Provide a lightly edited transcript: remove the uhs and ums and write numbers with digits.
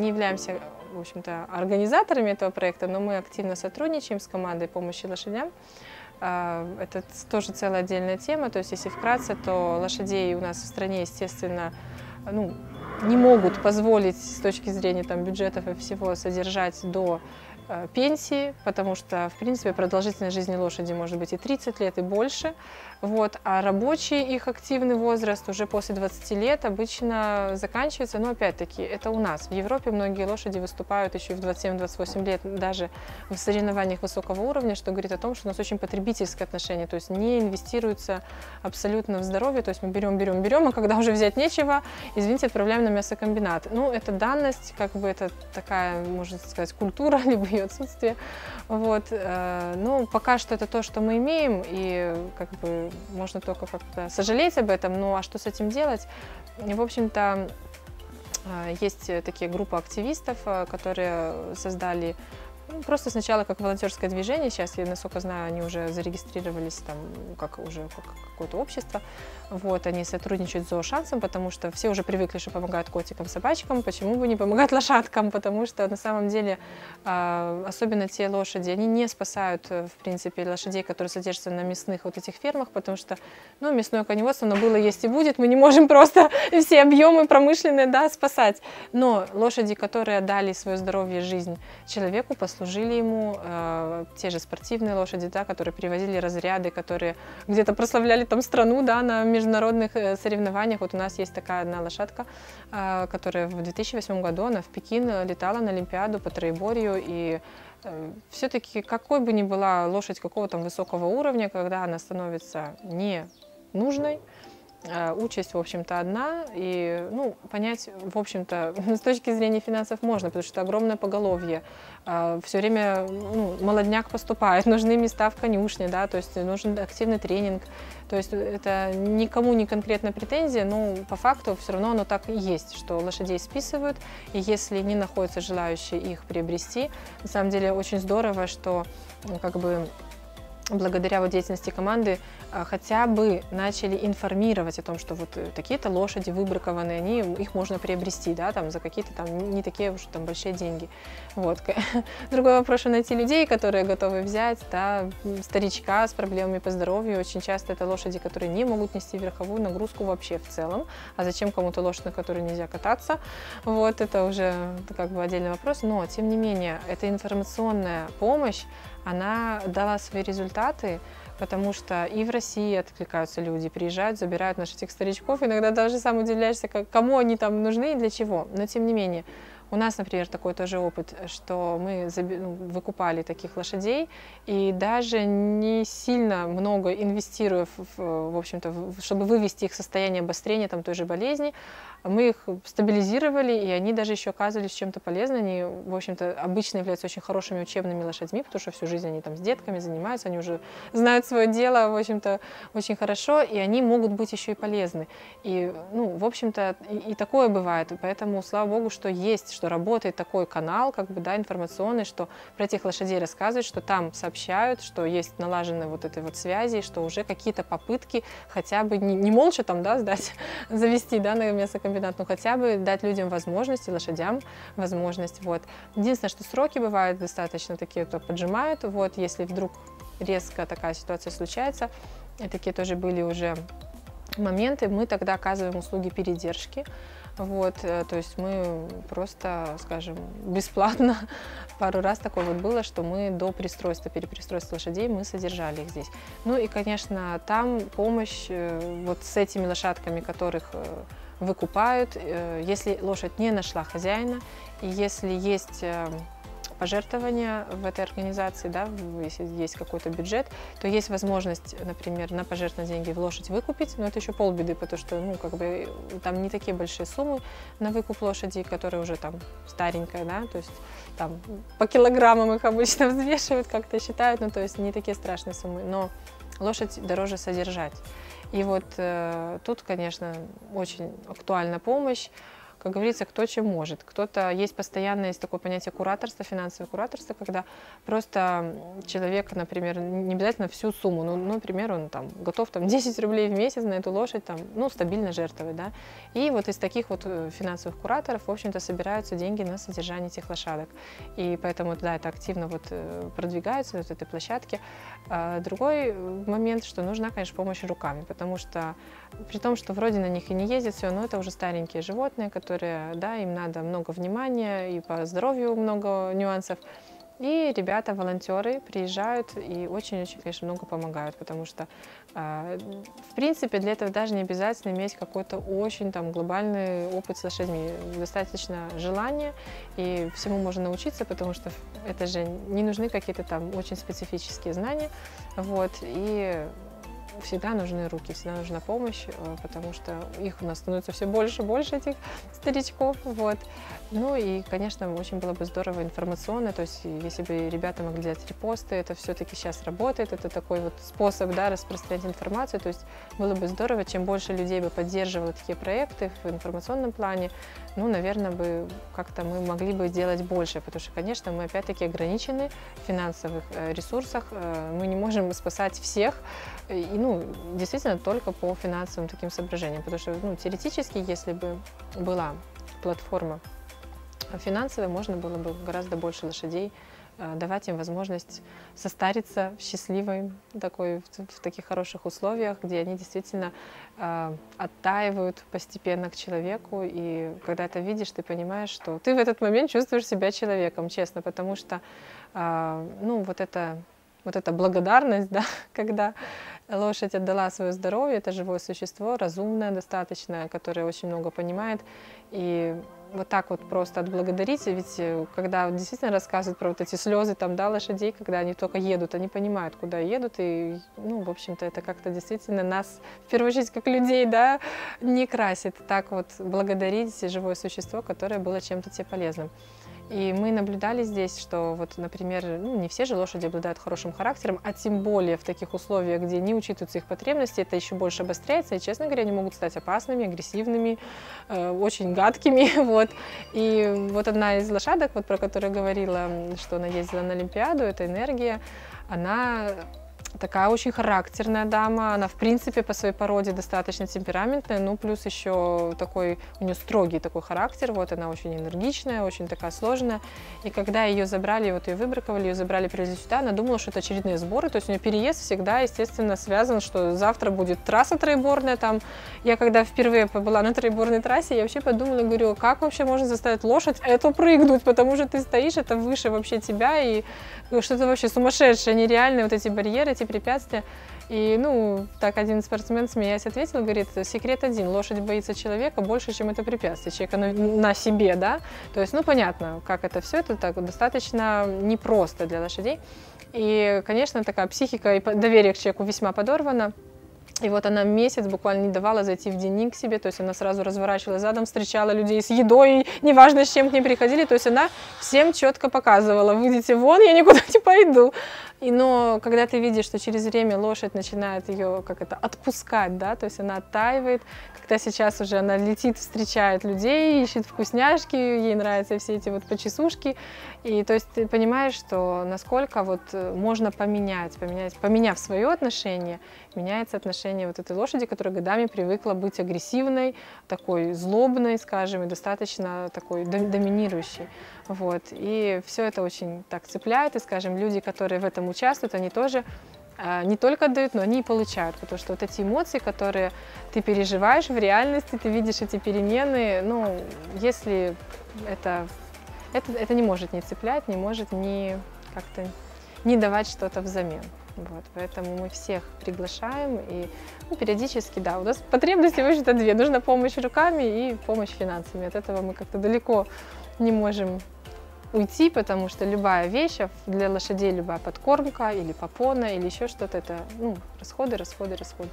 не являемся, в общем-то, организаторами этого проекта, но мы активно сотрудничаем с командой помощи лошадям. Это тоже целая отдельная тема. То есть, если вкратце, то лошадей у нас в стране, естественно, ну, не могут позволить с точки зрения там, бюджетов и всего содержать до пенсии, потому что, в принципе, продолжительность жизни лошади может быть и 30 лет, и больше. Вот. А рабочий их активный возраст уже после 20 лет обычно заканчивается. Но опять-таки, это у нас. В Европе многие лошади выступают еще и в 27-28 лет, даже в соревнованиях высокого уровня, что говорит о том, что у нас очень потребительское отношение, то есть не инвестируется абсолютно в здоровье, то есть мы берем, а когда уже взять нечего, извините, отправляем на мясокомбинат. Ну, это данность, как бы это такая, можно сказать, культура, либо ее отсутствие. Вот. Ну, пока что это то, что мы имеем, и как бы можно только как-то сожалеть об этом, ну а что с этим делать? В общем-то, есть такие группы активистов, которые создали просто сначала как волонтерское движение, сейчас, я, насколько знаю, они уже зарегистрировались там как какое-то общество. Вот, они сотрудничают с зоошансом, потому что все уже привыкли, что помогают котикам, собачкам, почему бы не помогать лошадкам, потому что на самом деле, особенно те лошади, они не спасают, в принципе, лошадей, которые содержатся на мясных вот этих фермах, потому что, ну, мясное коневодство, оно было, есть и будет, мы не можем просто все объемы промышленные, да, спасать. Но лошади, которые отдали свое здоровье, жизнь человеку, послужили ему, те же спортивные лошади, да, которые привозили разряды, которые где-то прославляли там страну, да, на международных соревнованиях. Вот у нас есть такая одна лошадка, которая в 2008 году она в Пекин летала на Олимпиаду по троеборью, и все-таки какой бы ни была лошадь какого там высокого уровня, когда она становится не нужной, участь, в общем-то, одна, и, ну, понять, в общем-то, с точки зрения финансов можно, потому что огромное поголовье, все время, ну, молодняк поступает, нужны места в конюшне, да, то есть нужен активный тренинг, то есть это никому не конкретно претензия, но по факту все равно оно так и есть, что лошадей списывают, и если не находятся желающие их приобрести, на самом деле очень здорово, что, как бы, благодаря вот деятельности команды хотя бы начали информировать о том, что вот такие-то лошади выбракованные, их можно приобрести, да, там, за какие-то там не такие уж там большие деньги. Вот. Другой вопрос, что найти людей, которые готовы взять, да, старичка с проблемами по здоровью. Очень часто это лошади, которые не могут нести верховую нагрузку вообще в целом. А зачем кому-то лошадь, на которой нельзя кататься? Вот, это уже как бы отдельный вопрос. Но, тем не менее, эта информационная помощь, она дала свои результаты, потому что и в России откликаются люди, приезжают, забирают наших этих старичков. Иногда даже сам удивляешься, кому они там нужны и для чего. Но тем не менее, у нас, например, такой тоже опыт, что мы выкупали таких лошадей, и даже не сильно много инвестируя, в общем-то, чтобы вывести их в состояние обострения там, той же болезни, мы их стабилизировали, и они даже еще оказывались чем-то полезны. Они, в общем-то, обычно являются очень хорошими учебными лошадьми, потому что всю жизнь они там с детками занимаются, они уже знают свое дело, в общем-то, очень хорошо, и они могут быть еще и полезны. И, ну, в общем-то, и такое бывает. Поэтому, слава богу, что есть, что работает такой канал, как бы, да, информационный, что про этих лошадей рассказывают, что там сообщают, что есть налажены вот этой вот связи, что уже какие-то попытки хотя бы не молча там, да, сдать, завести, да, на мясокомбинат, но хотя бы дать людям возможность, и лошадям возможность. Вот. Единственное, что сроки бывают достаточно такие, то поджимают, вот, если вдруг резко такая ситуация случается, и такие тоже были уже моменты, мы тогда оказываем услуги передержки. Вот, то есть мы просто, скажем, бесплатно, пару раз такое вот было, что мы до перепристройства лошадей мы содержали их здесь. Ну и, конечно, там помощь вот с этими лошадками, которых выкупают, если лошадь не нашла хозяина, и если есть пожертвования в этой организации, да, если есть какой-то бюджет, то есть возможность, например, на пожертвованные деньги в лошадь выкупить, но это еще полбеды, потому что, ну, как бы, там не такие большие суммы на выкуп лошади, которая уже там старенькая, да, то есть там по килограммам их обычно взвешивают, как-то считают, ну, то есть не такие страшные суммы, но лошадь дороже содержать. И вот тут, конечно, очень актуальна помощь. как говорится, кто чем может. Кто-то, есть постоянно, есть такое понятие кураторства, финансовое кураторство, когда просто человек, например, не обязательно всю сумму, ну, например, он там готов там 10 рублей в месяц на эту лошадь, там, ну, стабильно жертвовать, да. И вот из таких вот финансовых кураторов, в общем-то, собираются деньги на содержание этих лошадок. И поэтому, да, это активно вот продвигается, вот этой площадке. Другой момент, что нужна, конечно, помощь руками, потому что при том, что вроде на них и не ездят, все, но это уже старенькие животные, которые, да, им надо много внимания, и по здоровью много нюансов. И ребята, волонтеры, приезжают и очень-очень, конечно, много помогают, потому что, в принципе, для этого даже не обязательно иметь какой-то очень там глобальный опыт с лошадьми. Достаточно желания, и всему можно научиться, потому что это же не нужны какие-то там очень специфические знания. Вот, и всегда нужны руки, всегда нужна помощь, потому что их у нас становится все больше и больше, этих старичков. Вот. Ну и, конечно, очень было бы здорово информационно, то есть если бы ребята могли делать репосты, это все-таки сейчас работает, это такой вот способ, да, распространять информацию, то есть было бы здорово, чем больше людей бы поддерживало такие проекты в информационном плане, ну, наверное, бы как-то мы могли бы делать больше, потому что, конечно, мы опять-таки ограничены в финансовых ресурсах, мы не можем спасать всех, и, ну, действительно, только по финансовым таким соображениям, потому что, ну, теоретически, если бы была платформа финансовая, можно было бы гораздо больше лошадей, давать им возможность состариться счастливой, такой, в таких хороших условиях, где они действительно оттаивают постепенно к человеку, и когда это видишь, ты понимаешь, что ты в этот момент чувствуешь себя человеком, честно, потому что, ну, вот эта благодарность, да, когда лошадь отдала свое здоровье, это живое существо, разумное достаточно, которое очень много понимает, и вот так вот просто отблагодарить, ведь когда действительно рассказывают про вот эти слезы там, да, лошадей, когда они только едут, они понимают, куда едут, и, ну, в общем-то, это как-то действительно нас, в первую очередь, как людей, да, не красит, так вот благодарить живое существо, которое было чем-то тебе полезным. И мы наблюдали здесь, что вот, например, ну, не все же лошади обладают хорошим характером, а тем более в таких условиях, где не учитываются их потребности, это еще больше обостряется, и, честно говоря, они могут стать опасными, агрессивными, очень гадкими, вот. И вот одна из лошадок, вот, про которую говорила, что она ездила на Олимпиаду, это Энергия, она такая очень характерная дама, она в принципе по своей породе достаточно темпераментная, ну плюс еще такой, у нее строгий такой характер, вот она очень энергичная, очень такая сложная. И когда ее забрали, вот ее выбраковали, ее забрали, привезли сюда, она думала, что это очередные сборы, то есть у нее переезд всегда, естественно, связан, что завтра будет трасса троеборная там. Я когда впервые была на троеборной трассе, я вообще подумала, говорю, как вообще можно заставить лошадь эту прыгнуть, потому что ты стоишь, это выше вообще тебя, и что-то вообще сумасшедшее, нереальные вот эти барьеры, эти препятствия. И, ну, так один спортсмен, смеясь, ответил, говорит, секрет один, лошадь боится человека больше, чем это препятствие, человека на себе, да. То есть, ну, понятно, как это все, это так достаточно непросто для лошадей. И, конечно, такая психика и доверие к человеку весьма подорвано. И вот она месяц буквально не давала зайти в денник к себе, то есть она сразу разворачивалась задом, встречала людей с едой, неважно, с чем к ней приходили, то есть она всем четко показывала, выйдите вон, я никуда не пойду. Но когда ты видишь, что через время лошадь начинает ее как это отпускать, да, то есть она оттаивает, когда сейчас уже она летит, встречает людей, ищет вкусняшки, ей нравятся все эти вот почесушки, и то есть ты понимаешь, что насколько вот можно поменяв свое отношение, меняется отношение вот этой лошади, которая годами привыкла быть агрессивной, такой злобной, скажем, и достаточно такой доминирующей. Вот. И все это очень так цепляет, и, скажем, люди, которые в этом участвуют, они тоже не только отдают, но они и получают, потому что вот эти эмоции, которые ты переживаешь в реальности, ты видишь эти перемены, ну, если это не может не цеплять, не может как-то не давать что-то взамен. Вот, поэтому мы всех приглашаем, и ну, периодически, да, у нас потребности, в общем-то, две. Нужна помощь руками и помощь финансами. От этого мы как-то далеко не можем уйти, потому что любая вещь, для лошадей любая подкормка или попона, или еще что-то, это ну, расходы, расходы, расходы.